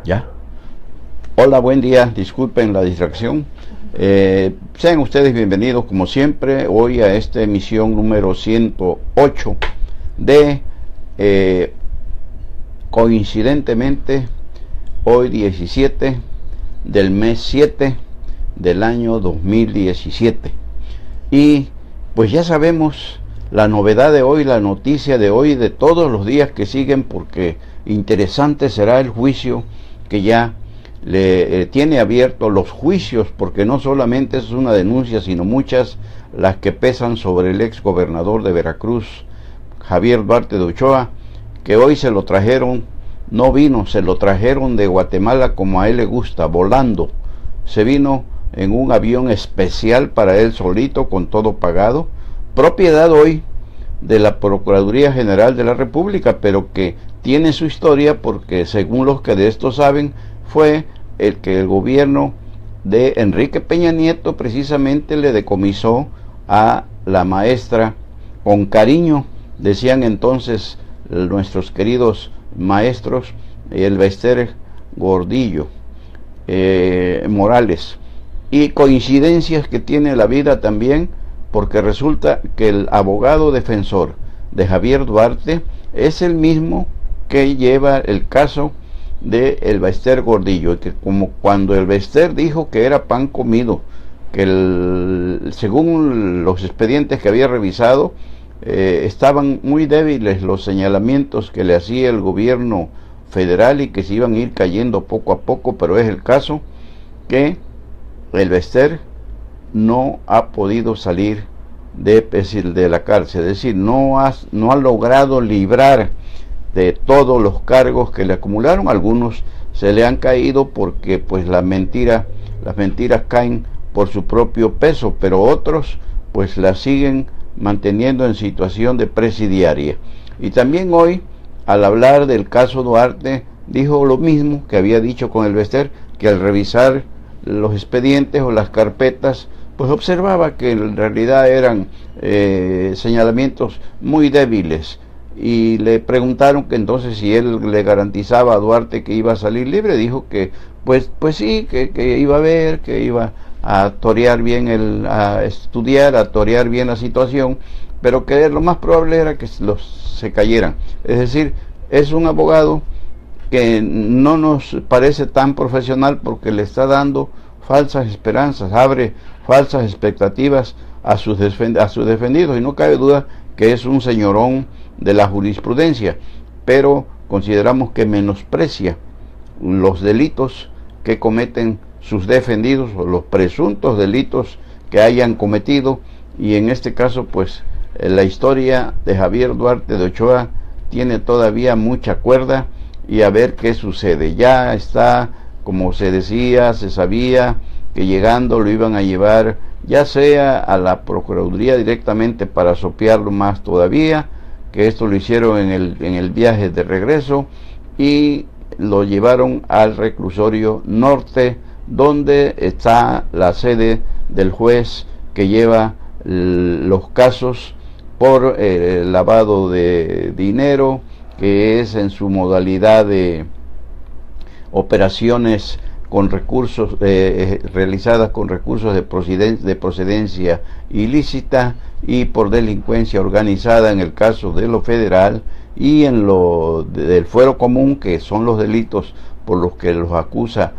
Ya. Hola, buen día. Disculpen la distracción. Sean ustedes bienvenidos, como siempre, hoy a esta emisión número 108 de, coincidentemente, hoy 17 del mes 7 del año 2017. Y pues ya sabemos la novedad de hoy, la noticia de hoy, de todos los días que siguen, porque interesante será el juicio que ya le tiene abierto los juicios, porque no solamente es una denuncia, sino muchas las que pesan sobre el ex gobernador de Veracruz, Javier Duarte de Ochoa, que hoy se lo trajeron, no vino, se lo trajeron de Guatemala como a él le gusta, volando. Se vino en un avión especial para él solito, con todo pagado, propiedad hoy de la Procuraduría General de la República, pero que tiene su historia porque, según los que de esto saben, fue el que el gobierno de Enrique Peña Nieto precisamente le decomisó a la maestra con cariño, decían entonces nuestros queridos maestros, el Bester Gordillo Morales. Y coincidencias que tiene la vida también, porque resulta que el abogado defensor de Javier Duarte es el mismo que lleva el caso de el Bester Gordillo, y que como cuando el Bester dijo que era pan comido, que según los expedientes que había revisado, estaban muy débiles los señalamientos que le hacía el gobierno federal y que se iban a ir cayendo poco a poco, pero es el caso que el Bester no ha podido salir de la cárcel, es decir, no ha logrado librar de todos los cargos que le acumularon. Algunos se le han caído porque pues las mentiras caen por su propio peso, pero otros pues las siguen manteniendo en situación de presidiaria. Y también hoy, al hablar del caso Duarte, dijo lo mismo que había dicho con el Bester, que al revisar los expedientes o las carpetas, pues observaba que en realidad eran señalamientos muy débiles, y le preguntaron que entonces si él le garantizaba a Duarte que iba a salir libre. Dijo que pues sí, que iba a ver, que iba a torear bien a estudiar, a torear bien la situación, pero que lo más probable era que se cayeran. Es decir, es un abogado que no nos parece tan profesional, porque le está dando falsas esperanzas, abre falsas expectativas a sus defendidos, y no cabe duda que es un señorón de la jurisprudencia, pero consideramos que menosprecia los delitos que cometen sus defendidos, o los presuntos delitos que hayan cometido. Y en este caso pues la historia de Javier Duarte de Ochoa tiene todavía mucha cuerda, y a ver qué sucede. Ya está, como se decía, se sabía que llegando lo iban a llevar ya sea a la Procuraduría directamente para sopearlo más todavía, que esto lo hicieron en el viaje de regreso, y lo llevaron al reclusorio norte, donde está la sede del juez que lleva los casos por lavado de dinero, que es en su modalidad de operaciones con recursos realizadas con recursos de procedencia ilícita, y por delincuencia organizada en el caso de lo federal, y en lo del fuero común, que son los delitos por los que lo acusa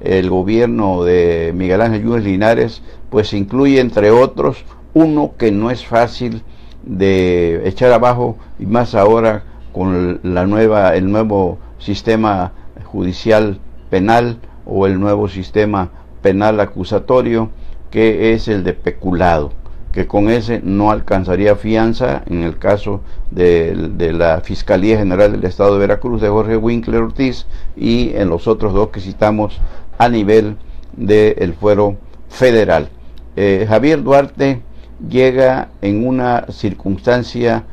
el gobierno de Miguel Ángel Yunes Linares, pues incluye entre otros uno que no es fácil de echar abajo, y más ahora con el nuevo sistema judicial penal, o el nuevo sistema penal acusatorio, que es el de peculado, que con ese no alcanzaría fianza en el caso de la Fiscalía General del Estado de Veracruz, de Jorge Winkler Ortiz, y en los otros dos que citamos a nivel del fuero federal. Javier Duarte llega en una circunstancia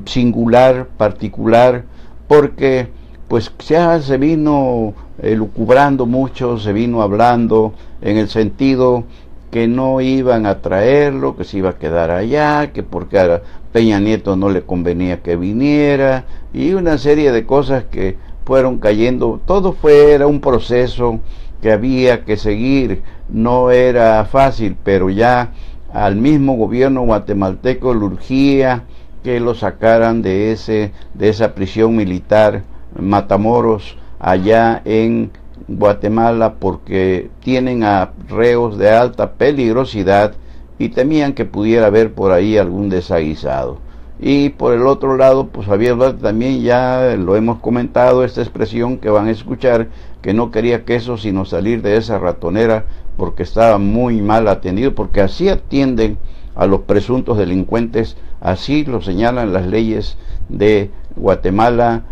singular, particular, porque pues ya se vino lucubrando mucho, se vino hablando en el sentido que no iban a traerlo, que se iba a quedar allá, que porque a Peña Nieto no le convenía que viniera, y una serie de cosas que fueron cayendo, era un proceso que había que seguir, no era fácil, pero ya al mismo gobierno guatemalteco le urgía que lo sacaran de esa prisión militar Matamoros allá en Guatemala, porque tienen a reos de alta peligrosidad y temían que pudiera haber por ahí algún desaguisado. Y por el otro lado, pues Javier Duarte también, ya lo hemos comentado, esta expresión que van a escuchar, que no quería queso sino salir de esa ratonera porque estaba muy mal atendido, porque así atienden a los presuntos delincuentes, así lo señalan las leyes de Guatemala,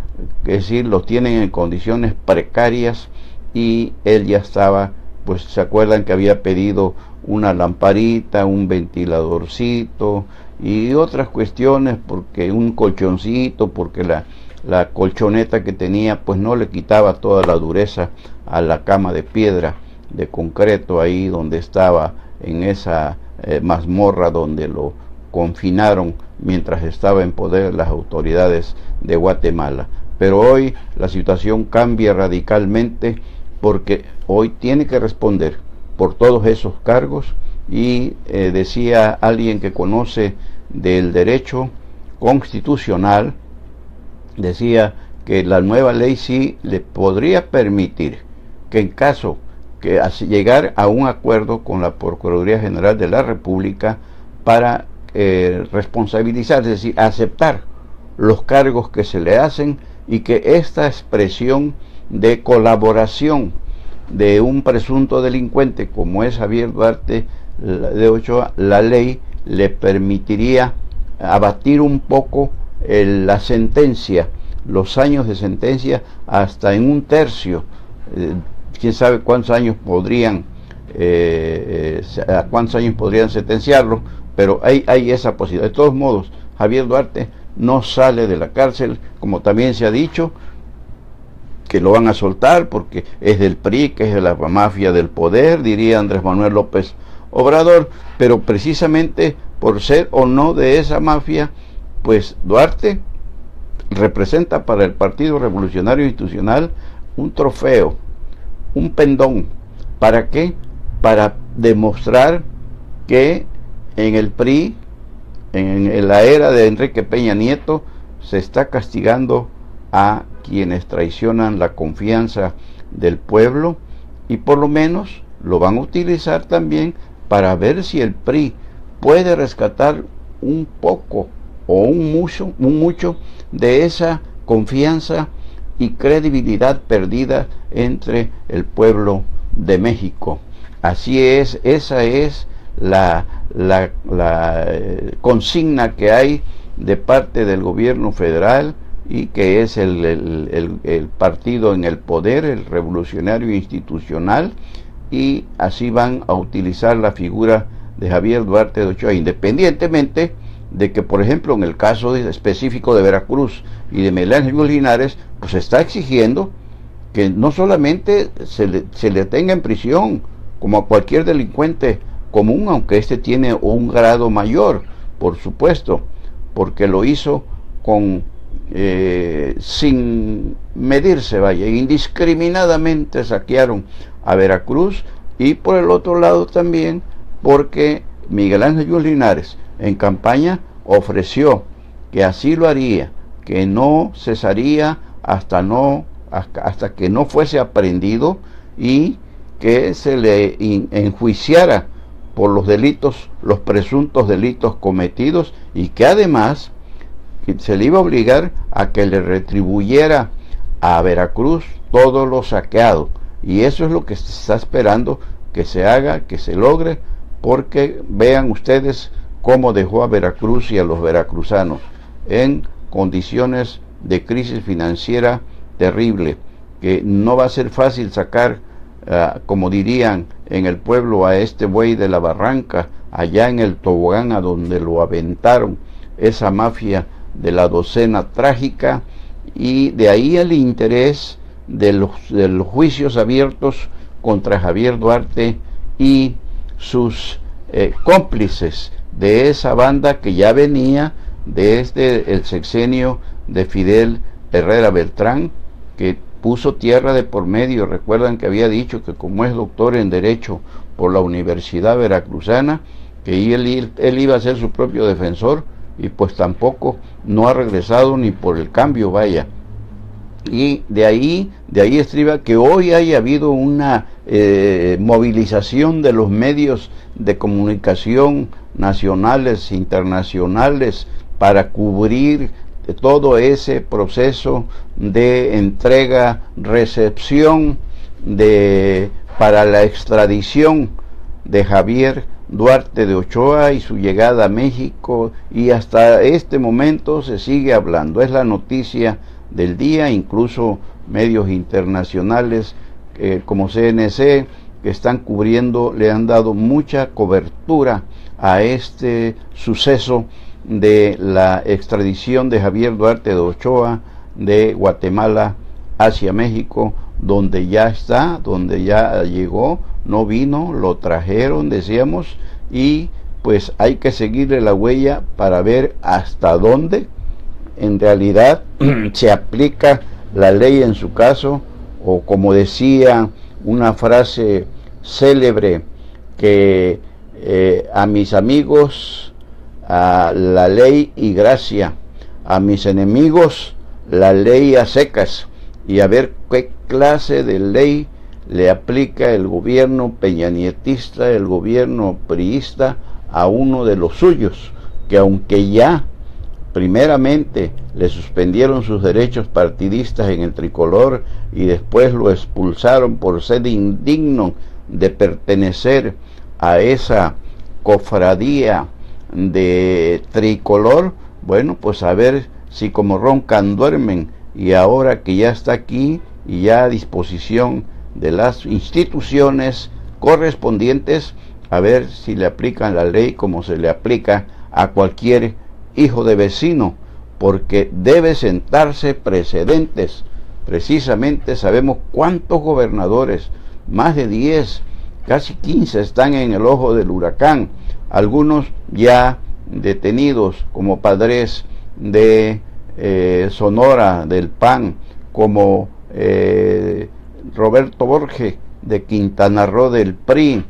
es decir, los tienen en condiciones precarias. Y él ya estaba, pues se acuerdan que había pedido una lamparita, un ventiladorcito y otras cuestiones, porque un colchoncito, porque la colchoneta que tenía pues no le quitaba toda la dureza a la cama de piedra, de concreto, ahí donde estaba, en esa mazmorra donde lo confinaron mientras estaba en poder las autoridades de Guatemala. Pero hoy la situación cambia radicalmente, porque hoy tiene que responder por todos esos cargos. Y decía alguien que conoce del derecho constitucional, decía que la nueva ley sí le podría permitir que, en caso que llegar a un acuerdo con la Procuraduría General de la República para responsabilizar, es decir, aceptar los cargos que se le hacen, y que esta expresión de colaboración de un presunto delincuente como es Javier Duarte de Ochoa, la ley le permitiría abatir un poco la sentencia, los años de sentencia, hasta en un tercio. Quién sabe cuántos años podrían sentenciarlo, pero hay esa posibilidad. De todos modos, Javier Duarte no sale de la cárcel, como también se ha dicho que lo van a soltar porque es del PRI, que es de la mafia del poder, diría Andrés Manuel López Obrador, pero precisamente por ser o no de esa mafia, pues Duarte representa para el Partido Revolucionario Institucional un trofeo, un pendón. ¿Para qué? Para demostrar que en el PRI, en la era de Enrique Peña Nieto, se está castigando a quienes traicionan la confianza del pueblo, y por lo menos lo van a utilizar también para ver si el PRI puede rescatar un poco o un mucho de esa confianza y credibilidad perdida entre el pueblo de México. Así es, esa es la consigna que hay de parte del gobierno federal, y que es el partido en el poder, el Revolucionario Institucional, y así van a utilizar la figura de Javier Duarte de Ochoa, independientemente de que, por ejemplo, en el caso específico de Veracruz y de Miguel Ángel Linares, pues está exigiendo que no solamente se le tenga en prisión como a cualquier delincuente común, aunque este tiene un grado mayor, por supuesto, porque lo hizo sin medirse, vaya, indiscriminadamente saquearon a Veracruz. Y por el otro lado también porque Miguel Ángel Linares en campaña ofreció que así lo haría, que no cesaría hasta que no fuese aprehendido y que se le enjuiciara por los delitos, los presuntos delitos cometidos, y que además se le iba a obligar a que le retribuyera a Veracruz todo lo saqueado. Y eso es lo que se está esperando que se haga, que se logre, porque vean ustedes cómo dejó a Veracruz y a los veracruzanos en condiciones de crisis financiera terrible, que no va a ser fácil sacar, como dirían en el pueblo, a este buey de la barranca, allá en el tobogán a donde lo aventaron esa mafia de la docena trágica. Y de ahí el interés de los juicios abiertos contra Javier Duarte y sus cómplices de esa banda que ya venía desde el sexenio de Fidel Herrera Beltrán, que puso tierra de por medio. Recuerdan que había dicho que como es doctor en Derecho por la Universidad Veracruzana, que él iba a ser su propio defensor, y pues tampoco no ha regresado ni por el cambio, vaya. Y de ahí estriba que hoy haya habido una movilización de los medios de comunicación nacionales, internacionales, para cubrir todo ese proceso de entrega, recepción para la extradición de Javier Duarte de Ochoa y su llegada a México, y hasta este momento se sigue hablando. Es la noticia del día. Incluso medios internacionales como CNC, que están cubriendo, le han dado mucha cobertura a este suceso de la extradición de Javier Duarte de Ochoa de Guatemala hacia México, donde ya está, donde ya llegó. No vino, lo trajeron, decíamos, y pues hay que seguirle la huella para ver hasta dónde en realidad se aplica la ley en su caso, o como decía una frase célebre, que a mis amigos a la ley y gracia, a mis enemigos la ley a secas, y a ver qué clase de ley le aplica el gobierno peñanietista, el gobierno priista a uno de los suyos, que aunque ya primeramente le suspendieron sus derechos partidistas en el tricolor y después lo expulsaron por ser indigno de pertenecer a esa cofradía de tricolor, bueno, pues a ver si como roncan duermen, y ahora que ya está aquí y ya a disposición de las instituciones correspondientes, a ver si le aplican la ley como se le aplica a cualquier hijo de vecino, porque debe sentarse precedentes. Precisamente sabemos cuántos gobernadores, más de 10, casi 15, están en el ojo del huracán, algunos ya detenidos, como Padres de Sonora del PAN, como Roberto Borges de Quintana Roo del PRI,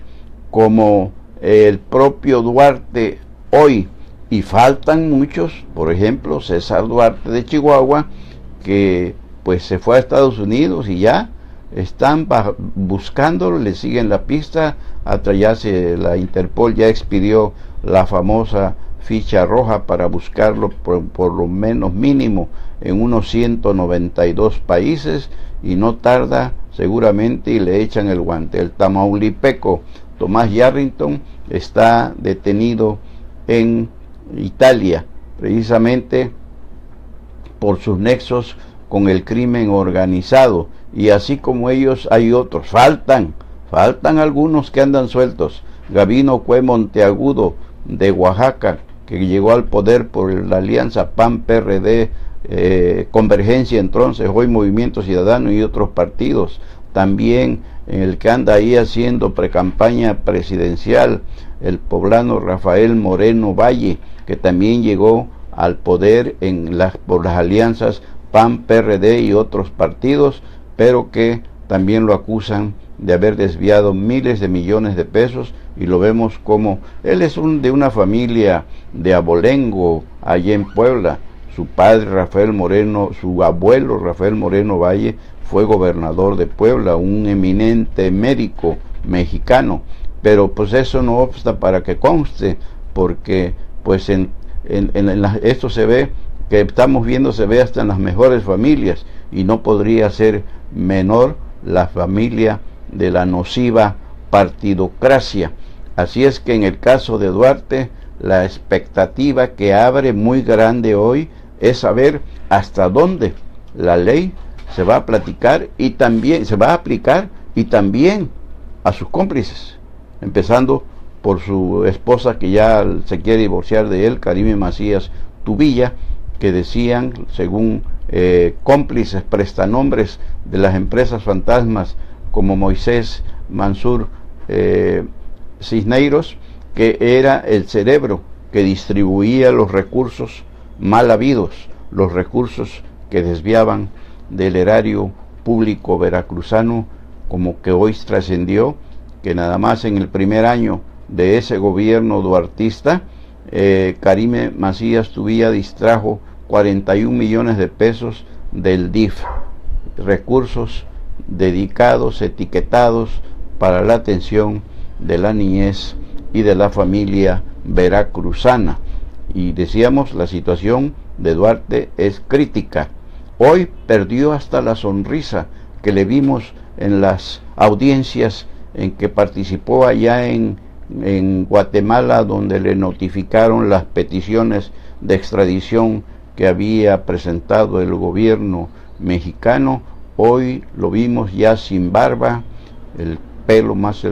como el propio Duarte hoy, y faltan muchos. Por ejemplo, César Duarte de Chihuahua, que pues se fue a Estados Unidos y ya están buscándolo, le siguen la pista. La Interpol ya expidió la famosa ficha roja para buscarlo por lo menos mínimo en unos 192 países, y no tarda seguramente y le echan el guante. El tamaulipeco Tomás Yarrington está detenido en Italia, precisamente por sus nexos con el crimen organizado, y así como ellos hay otros. Faltan algunos que andan sueltos. Gabino Cue Monteagudo de Oaxaca, que llegó al poder por la alianza PAN-PRD, Convergencia entonces, hoy Movimiento Ciudadano y otros partidos. También el que anda ahí haciendo precampaña presidencial, el poblano Rafael Moreno Valle, que también llegó al poder por las alianzas PAN, PRD y otros partidos, pero que también lo acusan de haber desviado miles de millones de pesos, y lo vemos como él es de una familia de abolengo allá en Puebla. Su padre Rafael Moreno, su abuelo Rafael Moreno Valle fue gobernador de Puebla, un eminente médico mexicano, pero pues eso no obsta para que conste, porque pues esto se ve, que estamos viendo, se ve hasta en las mejores familias, y no podría ser menor la familia de la nociva partidocracia. Así es que en el caso de Duarte, la expectativa que abre muy grande hoy es saber hasta dónde la ley se va a platicar y también se va a aplicar, y también a sus cómplices, empezando por su esposa, que ya se quiere divorciar de él, Karime Macías Tubilla, que decían, según cómplices, prestanombres de las empresas fantasmas como Moisés Mansur Cisneiros, que era el cerebro que distribuía los recursos mal habidos, los recursos que desviaban del erario público veracruzano como que hoy trascendió que nada más en el primer año de ese gobierno duartista, Karime Macías Tubía distrajo 41 millones de pesos del DIF, recursos dedicados, etiquetados para la atención de la niñez y de la familia veracruzana. Y decíamos, la situación de Duarte es crítica. Hoy perdió hasta la sonrisa que le vimos en las audiencias en que participó allá en Guatemala, donde le notificaron las peticiones de extradición que había presentado el gobierno mexicano. Hoy lo vimos ya sin barba, el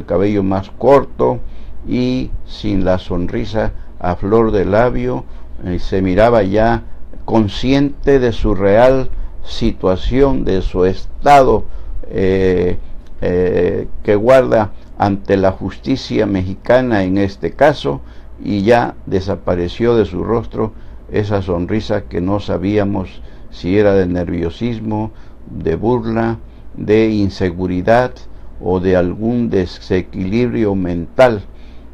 cabello más corto y sin la sonrisa a flor de labio. Se miraba ya consciente de su real situación, de su estado que guarda ante la justicia mexicana en este caso, y ya desapareció de su rostro esa sonrisa que no sabíamos si era de nerviosismo, de burla, de inseguridad o de algún desequilibrio mental,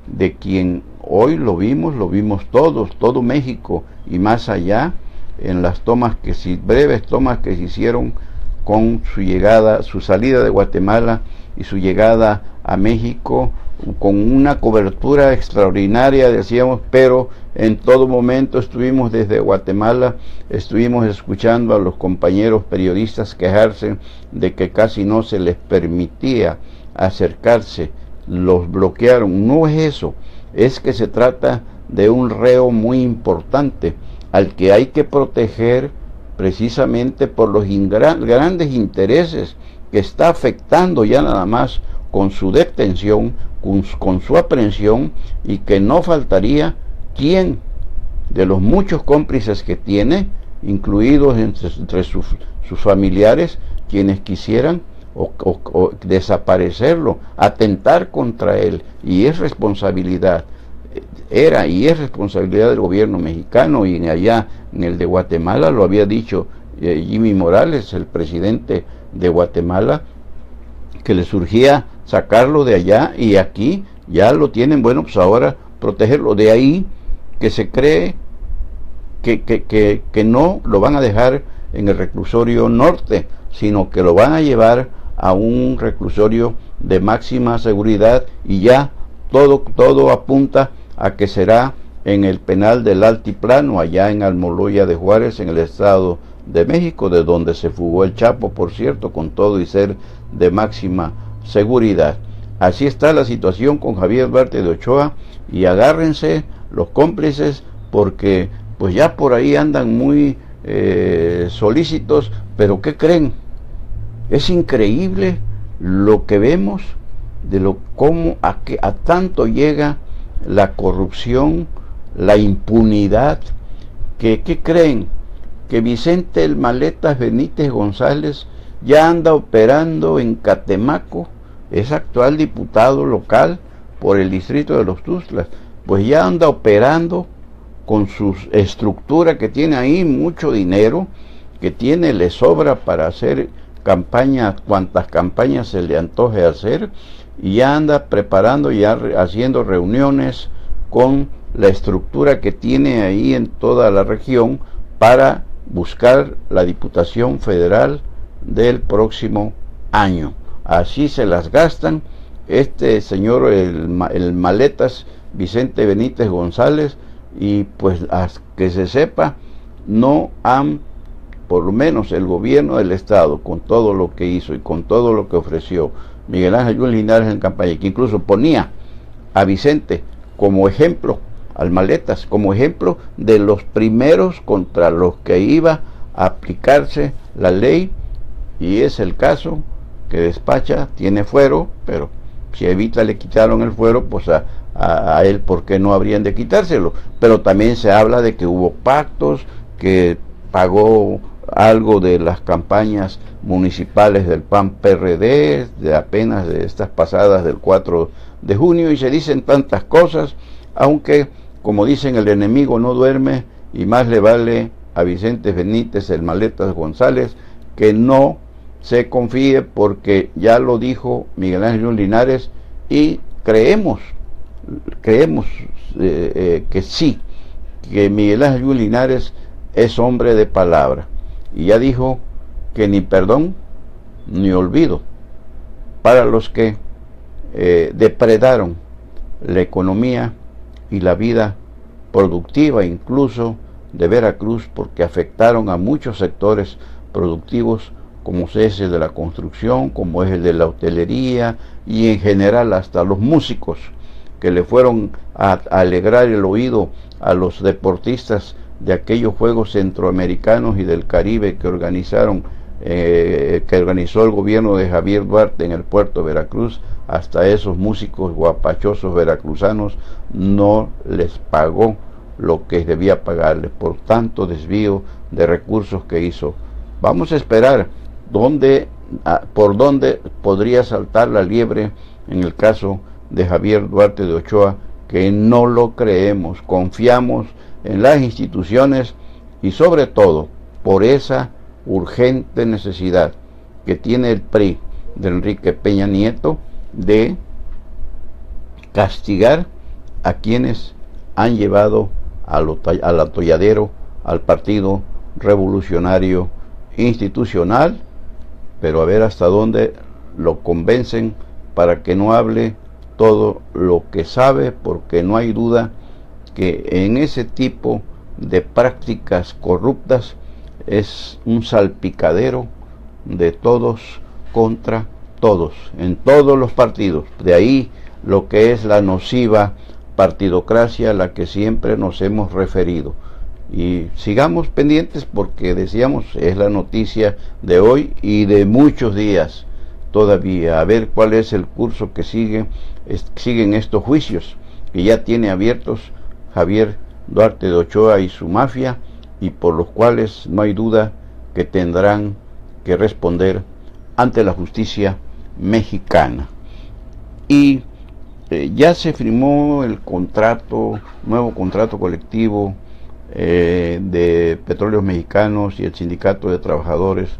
de quien hoy lo vimos todos, todo México y más allá, en las breves tomas que se hicieron con su llegada, su salida de Guatemala y su llegada a México, con una cobertura extraordinaria, decíamos, pero en todo momento estuvimos desde Guatemala, estuvimos escuchando a los compañeros periodistas quejarse de que casi no se les permitía acercarse, los bloquearon. No es eso, es que se trata de un reo muy importante al que hay que proteger precisamente por los grandes intereses que está afectando ya nada más con su detención, con su aprehensión, y que no faltaría quien de los muchos cómplices que tiene, incluidos entre sus familiares, quienes quisieran o desaparecerlo, atentar contra él, y es responsabilidad, era y es responsabilidad del gobierno mexicano, y allá en el de Guatemala lo había dicho Jimmy Morales, el presidente de Guatemala, que le surgía sacarlo de allá, y aquí ya lo tienen. Bueno, pues ahora protegerlo. De ahí que se cree que no lo van a dejar en el reclusorio norte, sino que lo van a llevar a un reclusorio de máxima seguridad, y ya todo apunta a que será en el penal del Altiplano, allá en Almoloya de Juárez, en el Estado de México, de donde se fugó el Chapo, por cierto, con todo y ser de máxima seguridad. Así está la situación con Javier Duarte de Ochoa, y agárrense los cómplices, porque pues ya por ahí andan muy solícitos. Pero ¿qué creen? Es increíble lo que vemos de cómo a tanto llega la corrupción, la impunidad. ¿Qué creen? Que Vicente el Maletas Benítez González ya anda operando en Catemaco, es actual diputado local por el distrito de Los Tuxtlas, pues ya anda operando con su estructura que tiene ahí, mucho dinero que tiene, le sobra para hacer campañas, cuantas campañas se le antoje hacer, y ya anda preparando, ya haciendo reuniones con la estructura que tiene ahí en toda la región para buscar la Diputación Federal del próximo año. Así se las gastan. Este señor, el Maletas Vicente Benítez González, y pues que se sepa, no han, por lo menos el gobierno del estado, con todo lo que hizo y con todo lo que ofreció Miguel Ángel Yunes Linares en campaña, que incluso ponía a Vicente como ejemplo, al Maletas como ejemplo de los primeros contra los que iba a aplicarse la ley, y es el caso que despacha, tiene fuero, pero si a Evita le quitaron el fuero, pues a él, ¿por qué no habrían de quitárselo? Pero también se habla de que hubo pactos, que pagó algo de las campañas municipales del PAN-PRD, de apenas de estas pasadas del 4 de junio, y se dicen tantas cosas, aunque, como dicen, el enemigo no duerme, y más le vale a Vicente Benítez el Maletas González que no se confíe, porque ya lo dijo Miguel Ángel Linares y creemos que sí, que Miguel Ángel Linares es hombre de palabra, y ya dijo que ni perdón ni olvido para los que depredaron la economía y la vida productiva incluso de Veracruz, porque afectaron a muchos sectores productivos, como es el de la construcción, como es el de la hotelería, y en general hasta los músicos que le fueron a alegrar el oído a los deportistas de aquellos Juegos Centroamericanos y del Caribe que organizó el gobierno de Javier Duarte en el puerto de Veracruz. Hasta esos músicos guapachosos veracruzanos no les pagó lo que debía pagarles por tanto desvío de recursos que hizo. Vamos a esperar por dónde podría saltar la liebre en el caso de Javier Duarte de Ochoa, que no lo creemos. Confiamos en las instituciones y sobre todo por esa urgente necesidad que tiene el PRI de Enrique Peña Nieto de castigar a quienes han llevado al atolladero al Partido Revolucionario Institucional, pero a ver hasta dónde lo convencen para que no hable todo lo que sabe, porque no hay duda que en ese tipo de prácticas corruptas es un salpicadero de todos contra todos, en todos los partidos. De ahí lo que es la nociva partidocracia a la que siempre nos hemos referido. Y sigamos pendientes, porque decíamos, es la noticia de hoy y de muchos días todavía, a ver cuál es el curso que siguen estos juicios que ya tiene abiertos Javier Duarte de Ochoa y su mafia, y por los cuales no hay duda que tendrán que responder ante la justicia mexicana. Y ya se firmó el nuevo contrato colectivo de Petróleos Mexicanos y el Sindicato de Trabajadores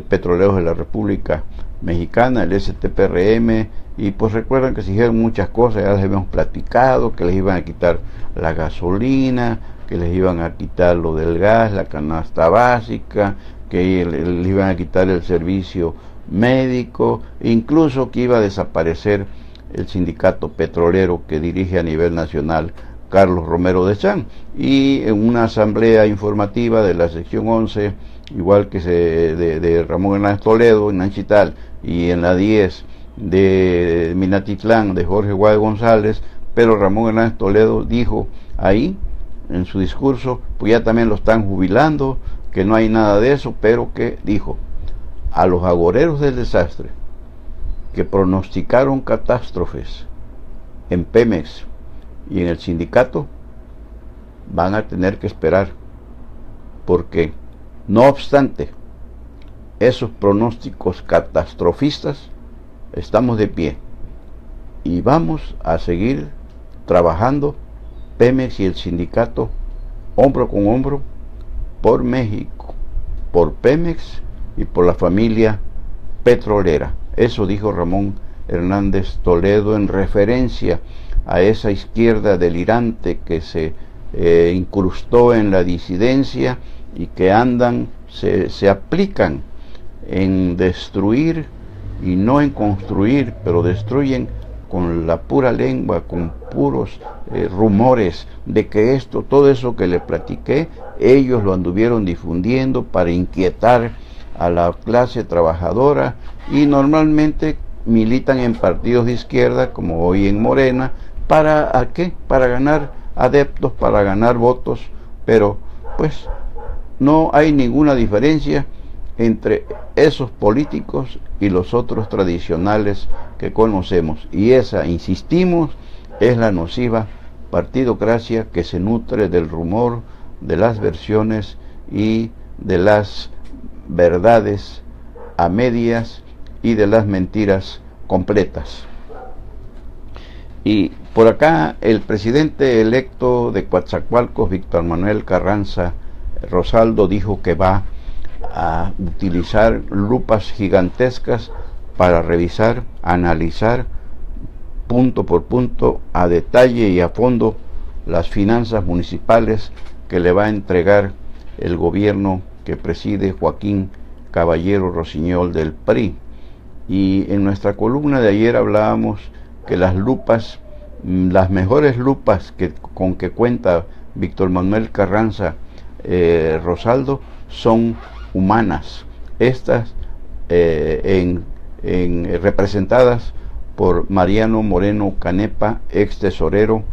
Petroleros de la República Mexicana, el STPRM, y pues recuerdan que se dijeron muchas cosas, ya les habíamos platicado, que les iban a quitar la gasolina, que les iban a quitar lo del gas, la canasta básica, que les iban a quitar el servicio médico, incluso que iba a desaparecer el sindicato petrolero que dirige a nivel nacional Carlos Romero de Champ. Y en una asamblea informativa de la sección 11, igual que de Ramón Hernández Toledo en Nanchital, y en la 10 de Minatitlán de Jorge Guade González, pero Ramón Hernández Toledo dijo ahí en su discurso, pues ya también lo están jubilando, que no hay nada de eso, pero que dijo: a los agoreros del desastre que pronosticaron catástrofes en Pemex y en el sindicato van a tener que esperar, porque no obstante esos pronósticos catastrofistas, estamos de pie y vamos a seguir trabajando, Pemex y el sindicato, hombro con hombro, por México, por Pemex y por la familia petrolera. Eso dijo Ramón Hernández Toledo en referencia a esa izquierda delirante que se incrustó en la disidencia y que se aplican en destruir y no en construir, pero destruyen con la pura lengua, con puros rumores de que todo eso que le platiqué, ellos lo anduvieron difundiendo para inquietar a la clase trabajadora, y normalmente militan en partidos de izquierda, como hoy en Morena. ¿Para qué? Para ganar adeptos, para ganar votos, pero pues no hay ninguna diferencia entre esos políticos y los otros tradicionales que conocemos, y esa, insistimos, es la nociva partidocracia que se nutre del rumor, de las versiones y de las verdades a medias y de las mentiras completas. Y por acá el presidente electo de Coatzacoalcos, Víctor Manuel Carranza Rosaldo, dijo que va a utilizar lupas gigantescas para revisar, analizar punto por punto, a detalle y a fondo, las finanzas municipales que le va a entregar el gobierno que preside Joaquín Caballero Rosiñol del PRI. Y en nuestra columna de ayer hablábamos que las lupas, las mejores lupas con que cuenta Víctor Manuel Carranza Rosaldo, son humanas. Estas representadas por Mariano Moreno Canepa, ex tesorero,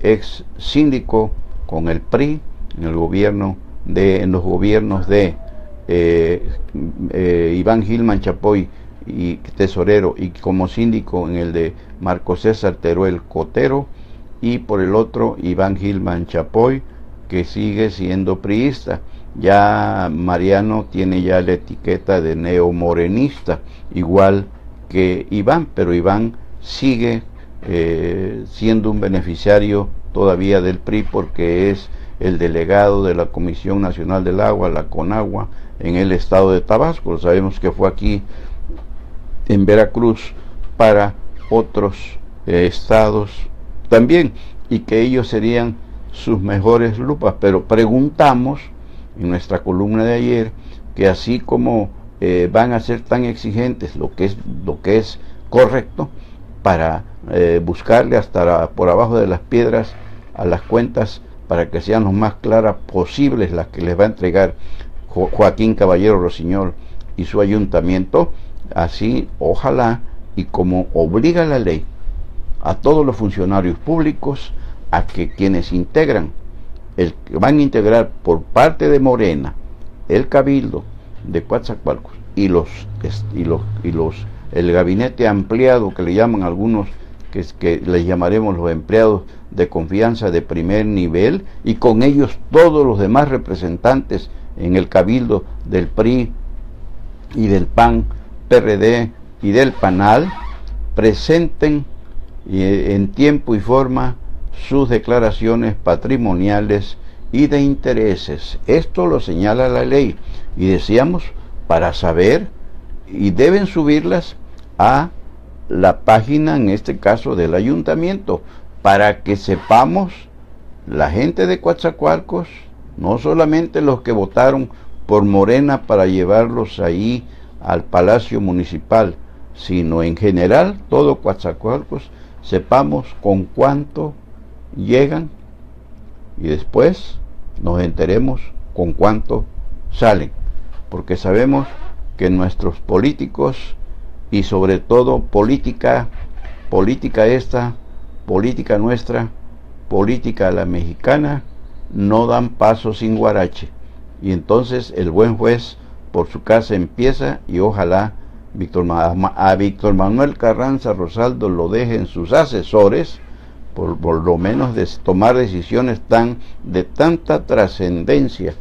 ex síndico con el PRI en los gobiernos de Iván Gilman Chapoy y tesorero, y como síndico en el de Marco César Teruel Cotero, y por el otro Iván Gilman Chapoy, que sigue siendo priista. Ya Mariano tiene ya la etiqueta de neomorenista, igual que Iván, pero Iván sigue siendo un beneficiario todavía del PRI, porque es el delegado de la Comisión Nacional del Agua, la CONAGUA, en el estado de Tabasco. Sabemos que fue aquí en Veracruz para otros estados también, y que ellos serían sus mejores lupas. Pero preguntamos en nuestra columna de ayer que así como van a ser tan exigentes, lo que es correcto, para buscarle hasta por abajo de las piedras a las cuentas para que sean lo más claras posibles las que les va a entregar Joaquín Caballero Rosiñol y su ayuntamiento. Así, ojalá, y como obliga la ley a todos los funcionarios públicos a que quienes van a integrar por parte de Morena el Cabildo de Coatzacoalcos y el gabinete ampliado, que le llaman algunos, que les llamaremos los empleados de confianza de primer nivel, y con ellos todos los demás representantes en el Cabildo del PRI y del PAN, PRD y del PANAL, presenten en tiempo y forma sus declaraciones patrimoniales y de intereses. Esto lo señala la ley, y decíamos, para saber, y deben subirlas a la página, en este caso del ayuntamiento, para que sepamos, la gente de Coatzacoalcos, no solamente los que votaron por Morena para llevarlos ahí al Palacio Municipal, sino en general todo Coatzacoalcos, sepamos con cuánto llegan, y después nos enteremos con cuánto salen, porque sabemos que nuestros políticos, y sobre todo política nuestra, política la mexicana, no dan paso sin guarache, y entonces el buen juez por su casa empieza, y ojalá a Víctor Manuel Carranza Rosaldo lo dejen sus asesores, por lo menos de tomar decisiones de tanta trascendencia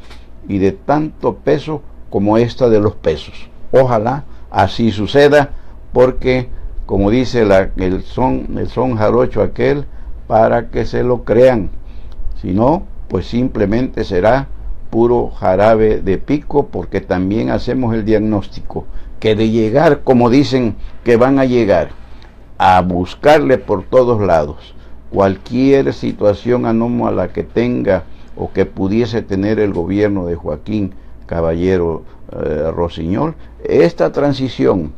y de tanto peso como esta de los pesos. Ojalá así suceda, porque como dice el son jarocho aquel, para que se lo crean, si no, pues simplemente será puro jarabe de pico, porque también hacemos el diagnóstico que de llegar, como dicen que van a llegar, a buscarle por todos lados cualquier situación anómala que tenga o que pudiese tener el gobierno de Joaquín Caballero Rosiñol, esta transición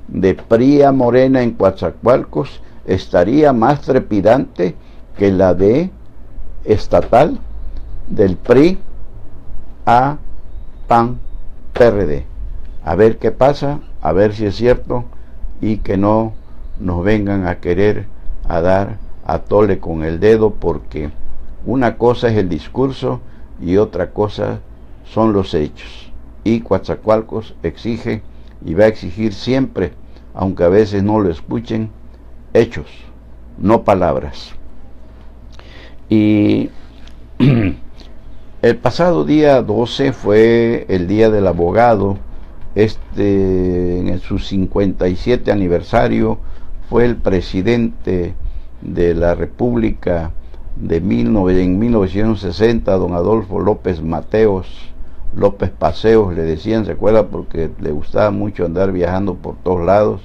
de PRI a Morena en Coatzacoalcos estaría más trepidante que la de estatal del PRI a PAN PRD. A ver qué pasa, a ver si es cierto, y que no nos vengan a querer a dar a tole con el dedo, porque una cosa es el discurso y otra cosa son los hechos, y Coatzacoalcos exige y va a exigir siempre, aunque a veces no lo escuchen, hechos, no palabras. Y el pasado día 12 fue el Día del Abogado. En su 57 aniversario fue el presidente de la República en 1960, don Adolfo López Mateos, López Paseos le decían, ¿se acuerda? Porque le gustaba mucho andar viajando por todos lados,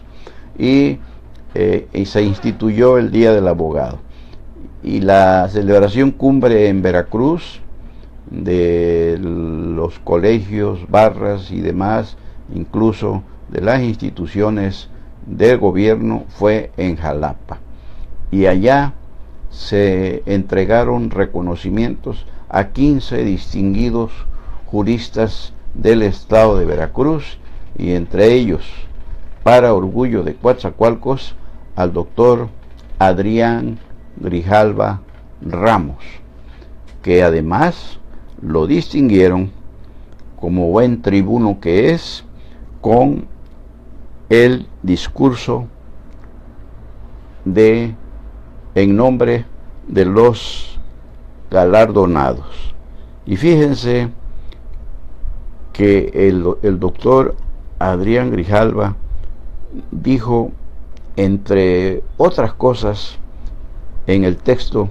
y se instituyó el Día del Abogado. Y la celebración cumbre en Veracruz de los colegios, barras y demás, incluso de las instituciones del gobierno, fue en Jalapa. Y allá se entregaron reconocimientos a 15 distinguidos juristas del estado de Veracruz, y entre ellos, para orgullo de Coatzacoalcos, al doctor Adrián Grijalva Ramos, que además lo distinguieron, como buen tribuno que es, con el discurso en nombre de los galardonados. Y fíjense que el doctor Adrián Grijalva dijo, entre otras cosas, en el texto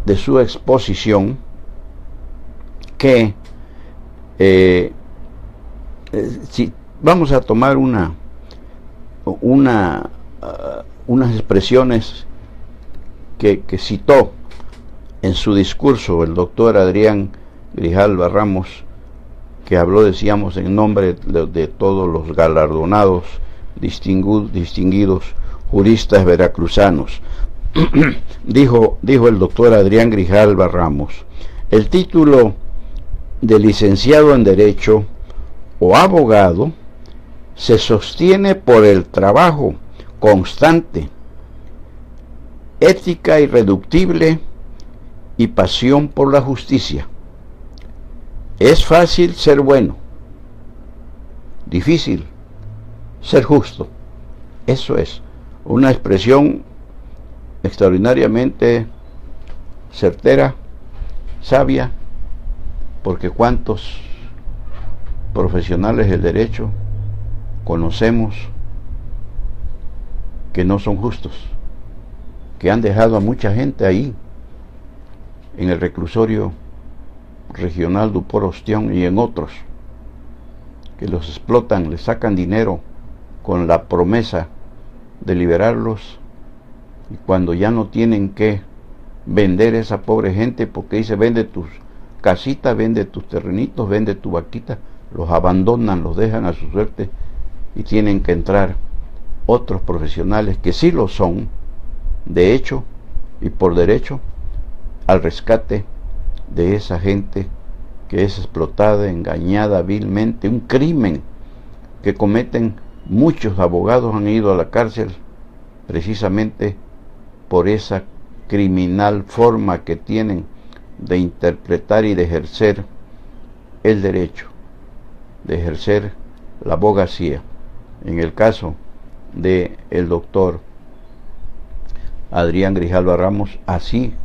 de su exposición, que si vamos a tomar unas expresiones que citó en su discurso el doctor Adrián Grijalva Ramos, que habló, decíamos, en nombre de todos los galardonados, distinguidos juristas veracruzanos. dijo el doctor Adrián Grijalva Ramos: el título de licenciado en Derecho o abogado se sostiene por el trabajo constante, ética irreductible y pasión por la justicia. Es fácil ser bueno, difícil ser justo. Eso es una expresión extraordinariamente certera, sabia, porque cuántos profesionales del derecho conocemos que no son justos, que han dejado a mucha gente ahí en el reclusorio regional Dupor Ostión y en otros, que los explotan, les sacan dinero con la promesa de liberarlos, y cuando ya no tienen que vender esa pobre gente, porque dice: vende tus casitas, vende tus terrenitos, vende tu vaquita, los abandonan, los dejan a su suerte, y tienen que entrar otros profesionales que sí lo son, de hecho y por derecho, al rescate de esa gente que es explotada, engañada vilmente, un crimen que cometen. Muchos abogados han ido a la cárcel precisamente por esa criminal forma que tienen de interpretar y de ejercer el derecho, de ejercer la abogacía. En el caso de el doctor Adrián Grijalva Ramos, así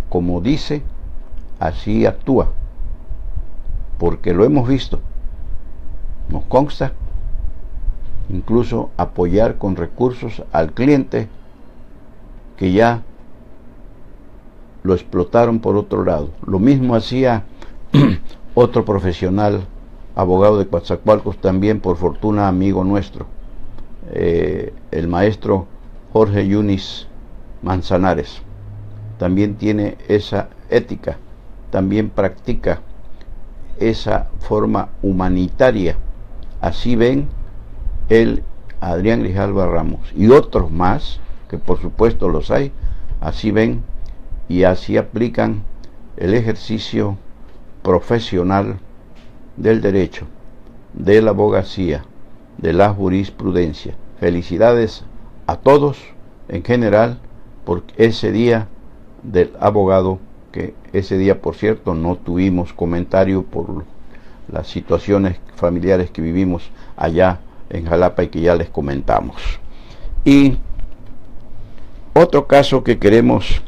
como dice, así actúa, porque lo hemos visto, nos consta, incluso apoyar con recursos al cliente que ya lo explotaron por otro lado. Lo mismo hacía otro profesional, abogado de Coatzacoalcos, también por fortuna amigo nuestro, el maestro Jorge Yunis Manzanares. También tiene esa ética, también practica esa forma humanitaria. Así ven el Adrián Grijalva Ramos y otros más, que por supuesto los hay, así ven y así aplican el ejercicio profesional del derecho, de la abogacía, de la jurisprudencia. Felicidades a todos en general por ese día del abogado, que ese día, por cierto, no tuvimos comentario por las situaciones familiares que vivimos allá en Jalapa y que ya les comentamos. Y otro caso que queremos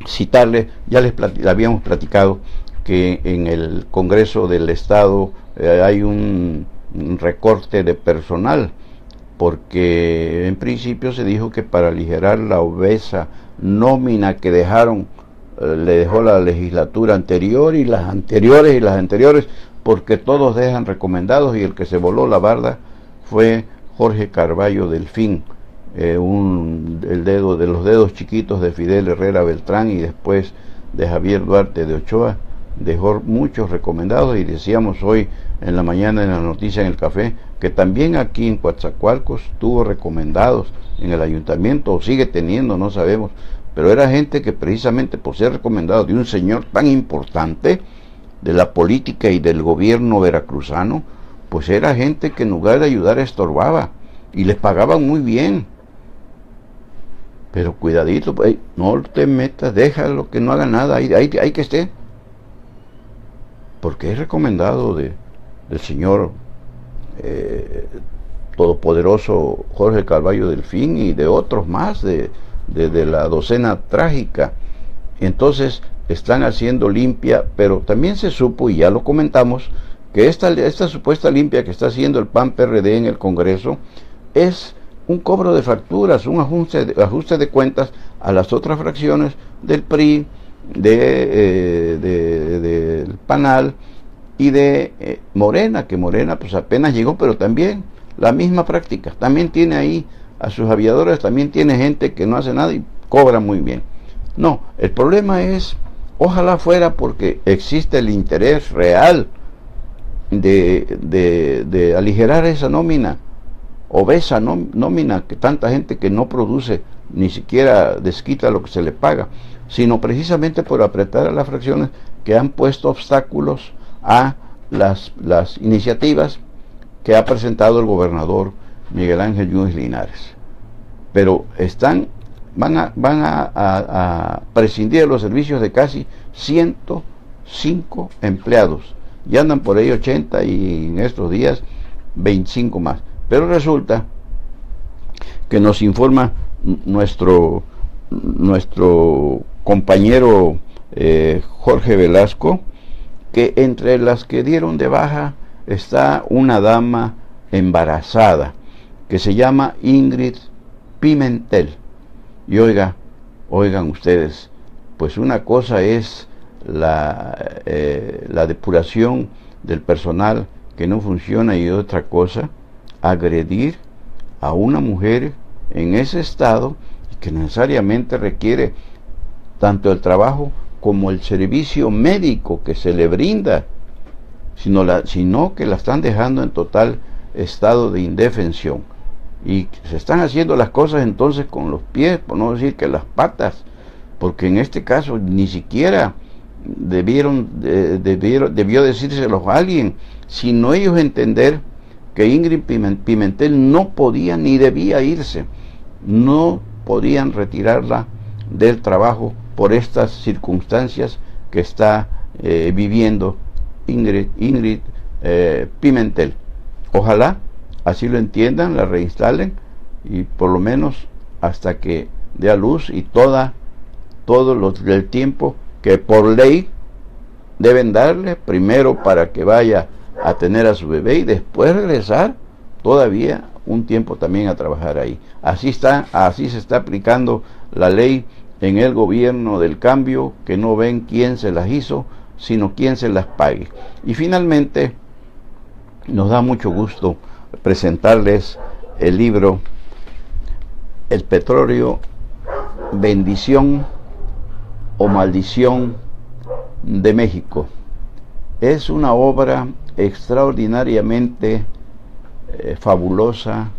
citarle, ya les habíamos platicado que en el Congreso del Estado hay un recorte de personal, porque en principio se dijo que para aligerar la obesa nómina que dejaron le dejó la legislatura anterior y las anteriores, porque todos dejan recomendados, y el que se voló la barda fue Jorge Carballo Delfín, el dedo de los dedos chiquitos de Fidel Herrera Beltrán y después de Javier Duarte de Ochoa. Dejó muchos recomendados, y decíamos hoy en la mañana en la noticia en el café que también aquí en Coatzacoalcos tuvo recomendados en el ayuntamiento, o sigue teniendo, no sabemos, pero era gente que precisamente por ser recomendado de un señor tan importante de la política y del gobierno veracruzano, pues era gente que en lugar de ayudar estorbaba, y les pagaban muy bien. Pero cuidadito, pues, no te metas, déjalo que no haga nada, hay que esté, porque es recomendado del señor todopoderoso Jorge Carballo Delfín y de otros más de la docena trágica. Entonces están haciendo limpia, pero también se supo, y ya lo comentamos, que esta supuesta limpia que está haciendo el PAN-PRD en el Congreso es un cobro de facturas, un ajuste de cuentas a las otras fracciones del PRI, del PANAL y de Morena, que Morena pues apenas llegó, pero también la misma práctica. También tiene ahí a sus aviadores, también tiene gente que no hace nada y cobra muy bien. No, el problema es, ojalá fuera porque existe el interés real de aligerar esa nómina, obesa nómina, que tanta gente que no produce ni siquiera desquita lo que se le paga, sino precisamente por apretar a las fracciones que han puesto obstáculos a las iniciativas que ha presentado el gobernador Miguel Ángel Yunes Linares. Pero van a prescindir de los servicios de casi 105 empleados, ya andan por ahí 80 y en estos días 25 más. Pero resulta que nos informa nuestro compañero Jorge Velasco, que entre las que dieron de baja está una dama embarazada que se llama Ingrid Pimentel. Y oigan ustedes, pues una cosa es la depuración del personal que no funciona, y otra cosa agredir a una mujer en ese estado, que necesariamente requiere tanto el trabajo como el servicio médico que se le brinda, sino que la están dejando en total estado de indefensión. Y se están haciendo las cosas entonces con los pies, por no decir que las patas, porque en este caso ni siquiera debió decírselos a alguien, sino ellos entender que Ingrid Pimentel no podía ni debía irse, no podían retirarla del trabajo por estas circunstancias que está viviendo Ingrid Pimentel. Ojalá así lo entiendan, la reinstalen, y por lo menos hasta que dé a luz, y todo el tiempo que por ley deben darle, primero para que vaya a tener a su bebé y después regresar todavía un tiempo también a trabajar ahí. Así se está aplicando la ley en el gobierno del cambio, que no ven quién se las hizo, sino quién se las pague. Y finalmente nos da mucho gusto presentarles el libro El petróleo, bendición o maldición de México. Es una obra extraordinariamente fabulosa,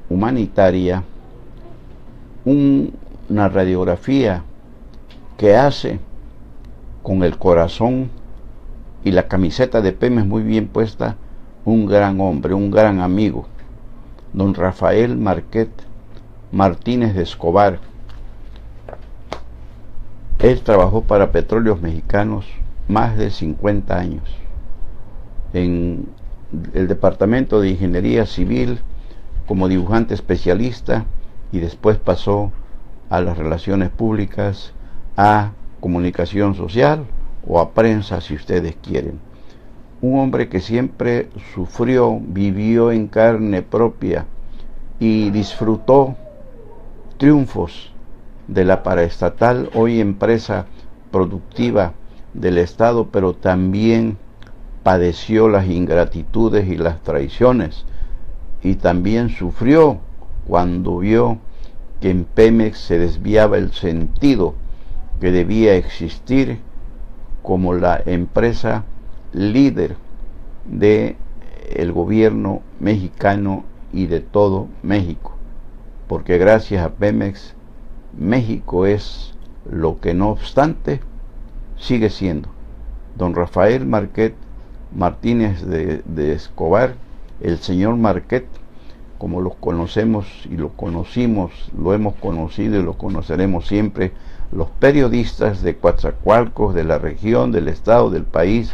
humanitaria, una radiografía que hace con el corazón y la camiseta de Pemex muy bien puesta un gran hombre, un gran amigo, don Rafael Marquet Martínez de Escobar. Él trabajó para Petróleos Mexicanos más de 50 años en el Departamento de Ingeniería Civil como dibujante especialista, y después pasó a las relaciones públicas, a comunicación social o a prensa, si ustedes quieren. Un hombre que siempre sufrió, vivió en carne propia y disfrutó triunfos de la paraestatal, hoy empresa productiva del Estado, pero también padeció las ingratitudes y las traiciones, y también sufrió cuando vio que en Pemex se desviaba el sentido que debía existir como la empresa líder de el gobierno mexicano y de todo México, porque gracias a Pemex México es lo que no obstante sigue siendo. Don Rafael Martínez de Escobar, el señor Marquet, como lo conocemos y lo conocimos, lo hemos conocido y lo conoceremos siempre, los periodistas de Coatzacoalcos, de la región, del estado, del país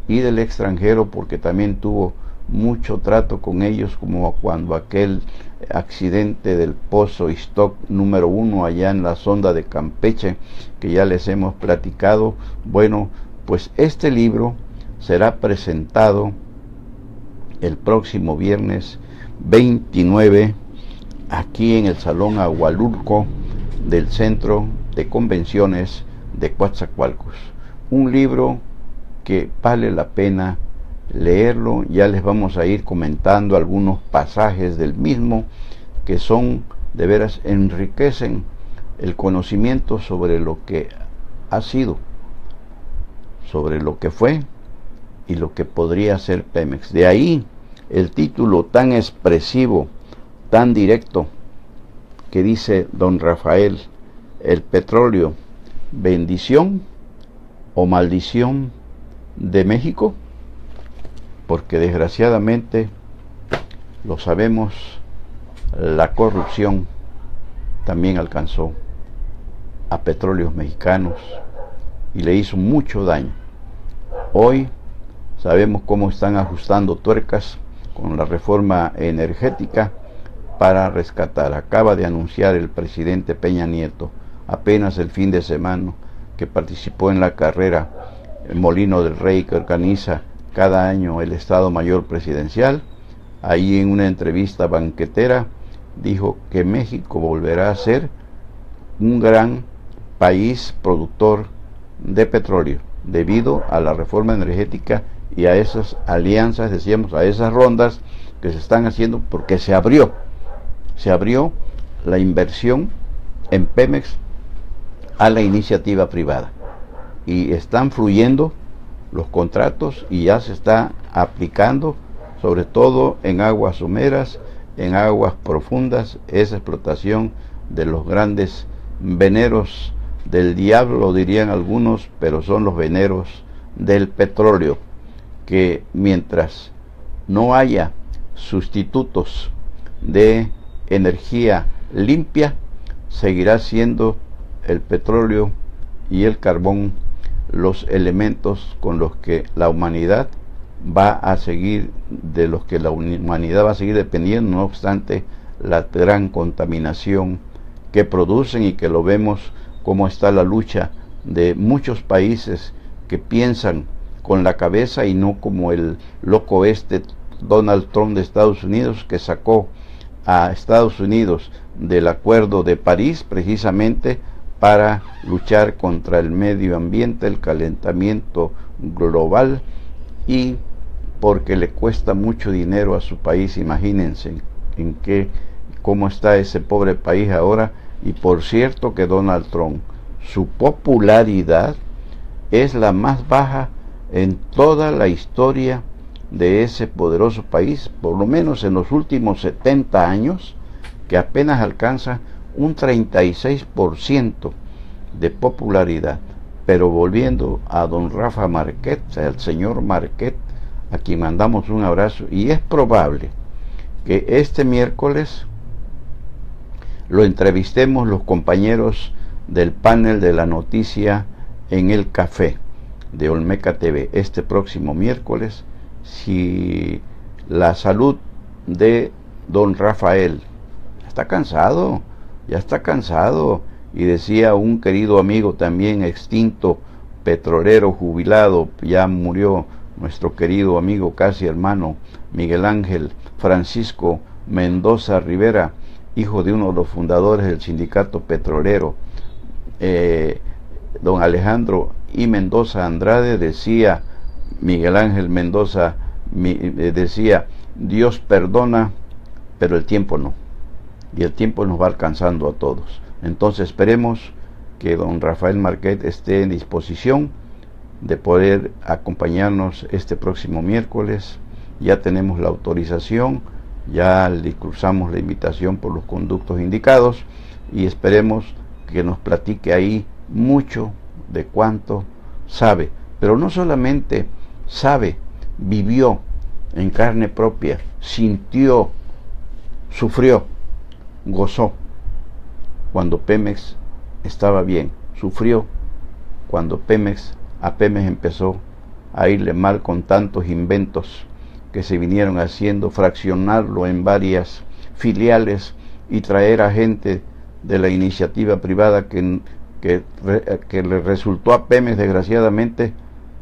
y del extranjero, porque también tuvo mucho trato con ellos, como cuando aquel accidente del pozo Iztoc número 1 allá en la sonda de Campeche, que ya les hemos platicado. Bueno, pues este libro será presentado el próximo viernes 29 aquí en el Salón Agualulco del Centro de Convenciones de Coatzacoalcos. Un libro que vale la pena leerlo. Ya les vamos a ir comentando algunos pasajes del mismo que son, de veras, enriquecen el conocimiento sobre lo que ha sido, sobre lo que fue y lo que podría ser Pemex. De ahí el título tan expresivo, tan directo, que dice don Rafael: el petróleo, bendición o maldición de México, porque desgraciadamente lo sabemos, la corrupción también alcanzó a petróleos mexicanos y le hizo mucho daño. Hoy sabemos cómo están ajustando tuercas con la reforma energética para rescatar. Acaba de anunciar el presidente Peña Nieto apenas el fin de semana que participó en la carrera Molino del Rey que organiza cada año el Estado Mayor Presidencial. Ahí en una entrevista banquetera dijo que México volverá a ser un gran país productor de petróleo debido a la reforma energética y a esas alianzas, decíamos, a esas rondas que se están haciendo, porque se abrió la inversión en Pemex a la iniciativa privada y están fluyendo los contratos y ya se está aplicando, sobre todo en aguas someras, en aguas profundas, esa explotación de los grandes veneros del diablo, dirían algunos, pero son los veneros del petróleo, que mientras no haya sustitutos de energía limpia, seguirá siendo el petróleo y el carbón los elementos con los que la humanidad va a seguir, de los que la humanidad va a seguir dependiendo, no obstante la gran contaminación que producen, y que lo vemos cómo está la lucha de muchos países que piensan con la cabeza y no como el loco Donald Trump de Estados Unidos, que sacó a Estados Unidos del Acuerdo de París precisamente para luchar contra el medio ambiente, el calentamiento global, y porque le cuesta mucho dinero a su país. Imagínense cómo está ese pobre país ahora. Y por cierto que Donald Trump, su popularidad es la más baja en toda la historia de ese poderoso país, por lo menos en los últimos 70 años, que apenas alcanza un 36% de popularidad. Pero volviendo a don Rafa Marquet, al señor Marquet, a quien mandamos un abrazo, y es probable que este miércoles lo entrevistemos los compañeros del panel de la noticia en el café de Olmeca TV este próximo miércoles, si la salud de don Rafael ya está cansado, y decía un querido amigo también extinto, petrolero jubilado, ya murió nuestro querido amigo, casi hermano, Miguel Ángel Francisco Mendoza Rivera, hijo de uno de los fundadores del sindicato petrolero, don Alejandro y Mendoza Andrade, decía Miguel Ángel Mendoza, decía, Dios perdona, pero el tiempo no. Y el tiempo nos va alcanzando a todos. Entonces esperemos que don Rafael Marquet esté en disposición de poder acompañarnos este próximo miércoles. Ya tenemos la autorización, ya le cruzamos la invitación por los conductos indicados y esperemos que nos platique ahí mucho de cuánto sabe, pero no solamente sabe, vivió en carne propia, sintió, sufrió, gozó cuando Pemex estaba bien, sufrió cuando a Pemex empezó a irle mal con tantos inventos que se vinieron haciendo, fraccionarlo en varias filiales y traer a gente de la iniciativa privada que le resultó a Pemex, desgraciadamente,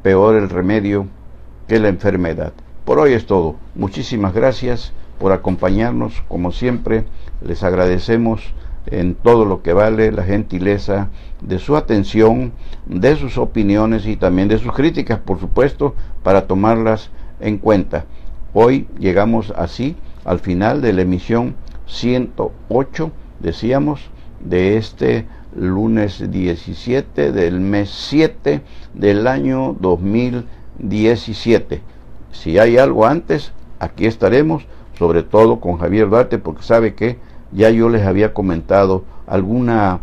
peor el remedio que la enfermedad. Por hoy es todo. Muchísimas gracias por acompañarnos. Como siempre, les agradecemos en todo lo que vale la gentileza de su atención, de sus opiniones y también de sus críticas, por supuesto, para tomarlas en cuenta. Hoy llegamos así al final de la emisión 108, decíamos, de este lunes 17 del mes 7 del año 2017. Si hay algo antes, aquí estaremos, sobre todo con Javier Duarte, porque sabe que ya yo les había comentado alguna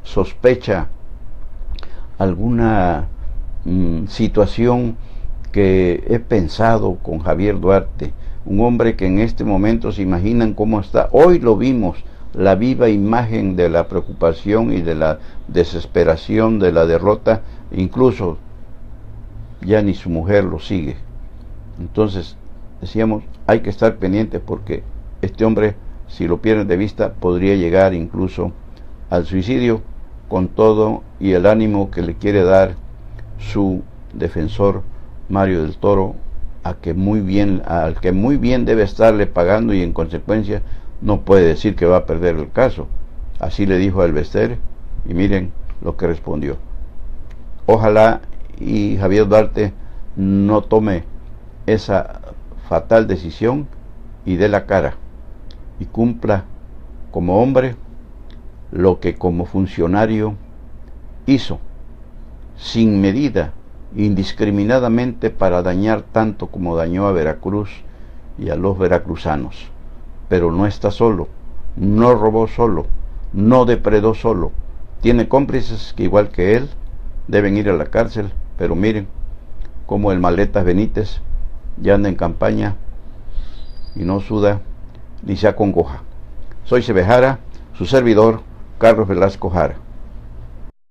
sospecha, alguna situación que he pensado con Javier Duarte, un hombre que en este momento se imaginan cómo está. Hoy lo vimos, la viva imagen de la preocupación y de la desesperación de la derrota, incluso ya ni su mujer lo sigue. Entonces decíamos, hay que estar pendientes porque este hombre, si lo pierden de vista, podría llegar incluso al suicidio, con todo y el ánimo que le quiere dar su defensor Mario del Toro, al que muy bien debe estarle pagando, y en consecuencia no puede decir que va a perder el caso. Así le dijo a Elvester, y miren lo que respondió. Ojalá y Javier Duarte no tome esa fatal decisión y dé la cara y cumpla como hombre lo que como funcionario hizo, sin medida, indiscriminadamente, para dañar tanto como dañó a Veracruz y a los veracruzanos. Pero no está solo, no robó solo, no depredó solo, tiene cómplices que, igual que él, deben ir a la cárcel. Pero miren cómo el Maletas Benítez ya anda en campaña y no suda ni se acongoja. Soy Sebejara, su servidor, Carlos Velasco Jara.